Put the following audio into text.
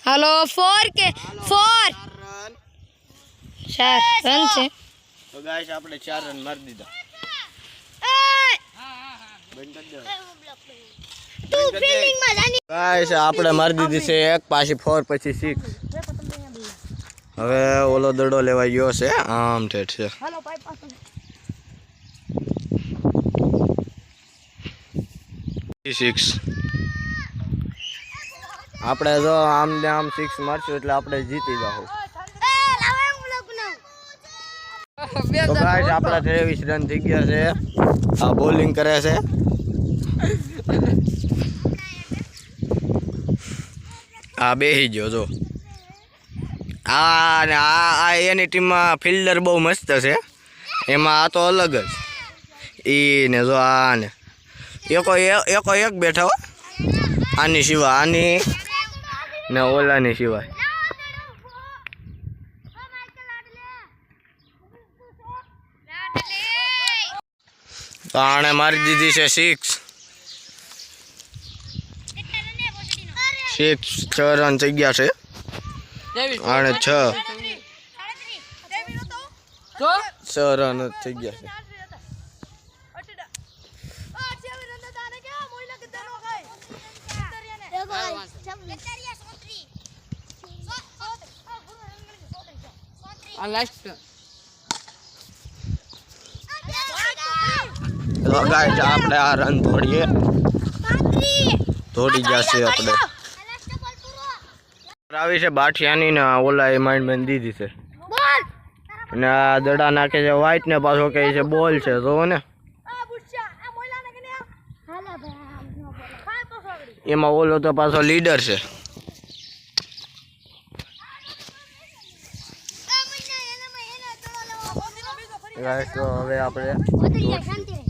hello 4 के 4 4 run છે તો ગાઈસ આપણે 4 રન મારી દીધા બંધ કરી દો તું ફિલ્ડિંગ માં જાની ગાઈસ આપણે મારી દીધી છે એક પાછી 4 પછી 6 હવે ઓલો દડો લેવા ગયો છે આમ ઠેઠ છે હાલો પાઈ પાસ સિક્સ આપણે જો આમ ને આમ 6 મારશું એટલે આપણે જીતી જાવ તો ગાઈસ આપણા 23 રન થઈ ગયા છે આ બોલિંગ કરે છે આ બેહી ગયો જો આ ને આ એની ટીમમાં ફિલ્ડર બહુ મસ્ત છે એમાં આ તો અલગ જ ઈ ને જો આ ને એકો એક બેઠા હો આની સિવાય આની ને ઓલાની સિવાય તો આણે મારી દીધી છે 6 રન થઈ ગયા છે આણે 6 રન થઈ ગયા છે આપણે આ રન થોડીએ થોડી જશે આપણે આવી છે બાઠિયાની ને ઓલા એ માઇન્ડ મેન દીધી છે અને આ દડા નાખે છે વ્હાઈટ ને પાછો કહે છે બોલ છે જોવો ને એમાં ઓલો તો પાછો લીડર છે તો હવે આપણે